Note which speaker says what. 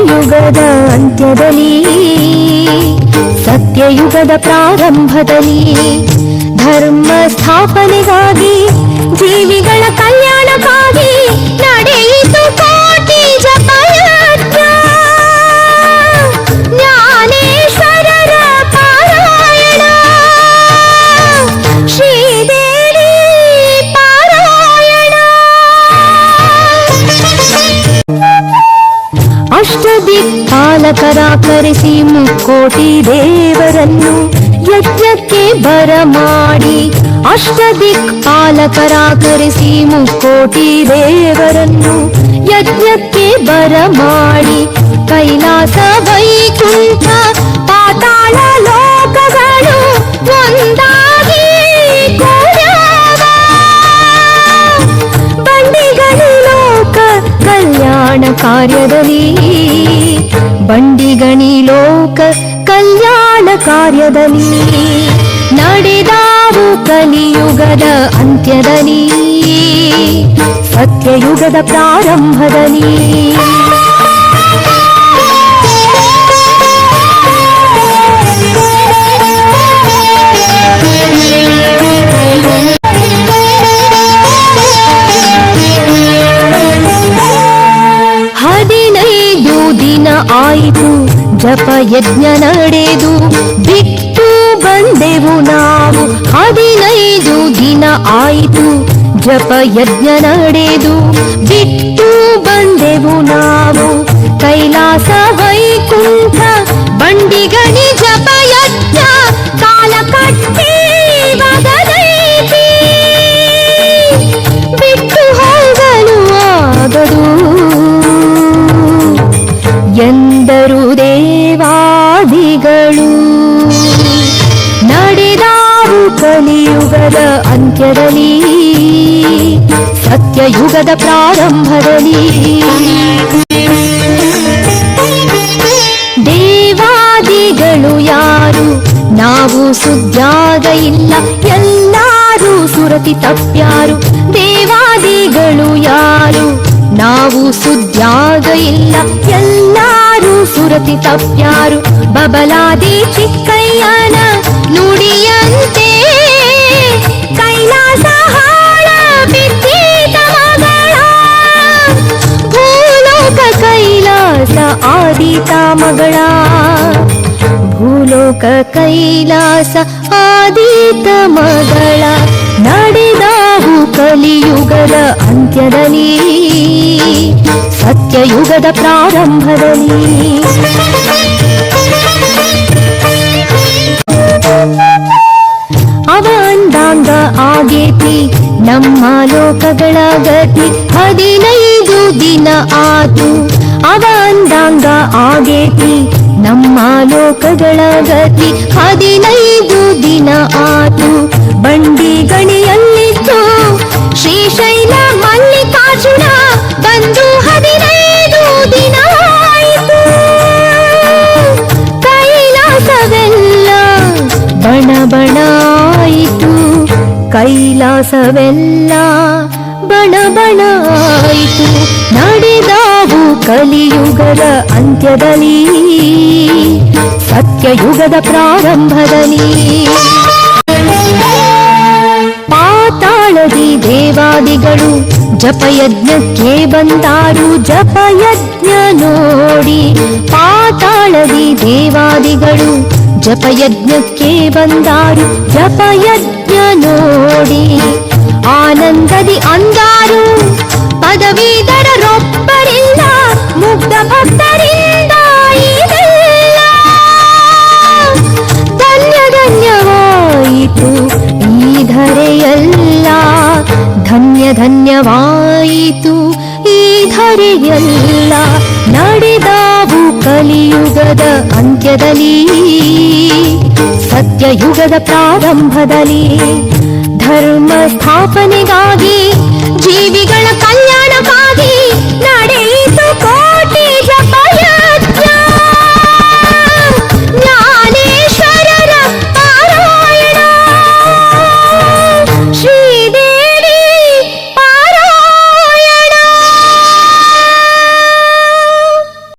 Speaker 1: ಕಲಿಯುಗದ ಅಂತ್ಯದಲ್ಲಿ ಸತ್ಯಯುಗದ ಪ್ರಾರಂಭದಲ್ಲಿ ಧರ್ಮ ಸ್ಥಾಪನೆಗಾಗಿ ಜೀವಿಗಳ ಕಲ್ಯಾಣಕ್ಕಾಗಿ ನಡೆಯಿತು ಕೋಟಿ ಜಪಯಜ್ಞ. ಜ್ಞಾನೇಶ್ವರರ ಪಾರಾಯಣ, ಶ್ರೀದೇವಿ ಪಾರಾಯಣ. ಅಷ್ಟದಿಕ್ಪಾಲಕರ ಕರೆಸಿ ಮುಕ್ಕೋಟಿ ದೇವರನ್ನು ಯಜ್ಞಕ್ಕೆ ಬರಮಾಡಿ, ಅಷ್ಟದಿಕ್ಪಾಲಕರ ಕರೆಸಿ ಮುಕ್ಕೋಟಿ ದೇವರನ್ನು ಯಜ್ಞಕ್ಕೆ ಬರಮಾಡಿ, ಕೈಲಾಸ ವೈಕುಂಠ ಪಾತಾಳ ಲೋಕಗಳು ಒಂದಾಗಿ ಕೂಡ್ಯಾವ. ಬಂಡಿಗಣಿ ಲೋಕ ಕಲ್ಯಾಣ ಕಾರ್ಯದಲ್ಲಿ, ಬಂಡಿಗಣಿ ಲೋಕ ಕಲ್ಯಾಣ ಕಾರ್ಯದಲ್ಲಿ ನಡೆದಾವು ಕಲಿಯುಗದ ಅಂತ್ಯದಲ್ಲಿ ಸತ್ಯಯುಗದ ಪ್ರಾರಂಭದಲ್ಲಿ. ಆಯಿತು ಜಪಯಜ್ಞ ನಡೆದು ಬಿಟ್ಟು ಬಂದೆವು ನಾವು. 15 ದಿನ ಆಯಿತು ಜಪಯಜ್ಞ ನಡೆದು ಬಿಟ್ಟು ಬಂದೆವು ನಾವು. ಕೈಲಾಸ ವೈಕುಂಠ ಬಂಡಿಗಣಿ ಜಪಯಜ್ಞ ಕಾಲ ಕಟ್ಟಿ ಬದಲೈತಿ, ಬಿಟ್ಟು ಹೋಗಲು ಆಗದು ಎಂದರು ದೇವಾದಿಗಳು. ನಡೆದಾವು ಕಲಿಯುಗದ ಅಂತ್ಯದಲ್ಲಿ ಸತ್ಯಯುಗದ ಪ್ರಾರಂಭದಲ್ಲಿ. ದೇವಾದಿಗಳು ಯಾರು ನಾವು ಸುದ್ಯಾಗ ಇಲ್ಲ, ಎಲ್ಲರೂ ಸುರತಿ ತಪ್ಪ್ಯಾರು. ದೇವಾದಿಗಳು ಯಾರು ನಾವು ಸುದ್ಯಾಗ ಇಲ್ಲ, ಎಲ್ಲರೂ ಸುರತಿ ತಪ್ಪ್ಯಾರು. ಬಬಲಾದಿ ಚಿಕ್ಕಯ್ಯನ ನುಡಿಯಂತೆ ಕೈಲಾಸ ಹಾಳ ಬಿದ್ದೀತ ಮಗಳ, ಭೂಲೋಕ ಕೈಲಾಸ ಆದೀತ ಮಗಳ. ಭೂಲೋಕ ಕೈಲಾಸ ಆದೀತ ಮಗಳ ನಡೆದಾವು ಕಲಿಯುಗದ ಅಂತ್ಯದಲ್ಲಿ ಸತ್ಯಯುಗದ ಪ್ರಾರಂಭದಲ್ಲಿ. ಅವ ಅಂದಾಂಗ ಆಗೇತಿ ನಮ್ಮ ಲೋಕಗಳ ಗತಿ, 15 ದಿನ ಆತು. ಅವ ಅಂದಾಂಗ ಆಗೇತಿ ನಮ್ಮ ಲೋಕಗಳ ಗತಿ, 15 ದಿನ ಆತು. ಬಂಡಿ ಗಣಿಯಲ್ಲಿತ್ತು ಶ್ರೀಶೈಲ ಮಲ್ಲಿಕಾರ್ಜುನ ಬಂದು 15 ದಿನ ಆಯಿತು. ಕೈಲಾಸವೆಲ್ಲ ಬಣ ಬಣ ಆಯಿತು, ಕೈಲಾಸವೆಲ್ಲ ಬಣ ಬಣ ಆಯಿತು. ನಡೆದಾವು ಕಲಿಯುಗದ ಅಂತ್ಯದಲ್ಲಿ ಸತ್ಯಯುಗದ ಪ್ರಾರಂಭದಲ್ಲಿ. ಪಾತಾಳದಿ ದೇವಾದಿಗಳು ಜಪಯಜ್ಞಕ್ಕೆ ಬಂದಾರು, ಜಪಯಜ್ಞ ನೋಡಿ. ಪಾತಾಳದಿ ದೇವಾದಿಗಳು ಜಪಯಜ್ಞಕ್ಕೆ ಬಂದಾರು, ಜಪಯಜ್ಞ ನೋಡಿ. ಆನಂದದಿ ಅಂದಾರು ಪದವೀಧರರೊಬ್ಬರಿಲ್ಲ, ಮುಗ್ಧ ಭಕ್ತರಿಂದ ಇದೆಲ್ಲ ಧನ್ಯ ಧನ್ಯವಾಯಿತು ಈ ಧರೆಯಲ್ಲ, ಧನ್ಯ ಧನ್ಯವಾಯಿತು ಈ ಧರೆಯಲ್ಲ. ನಡೆದಾವು ಕಲಿಯುಗದ ಅಂತ್ಯದಲ್ಲಿ ಸತ್ಯಯುಗದ ಪ್ರಾರಂಭದಲ್ಲಿ ಧರ್ಮ ಸ್ಥಾಪನೆಗಾಗಿ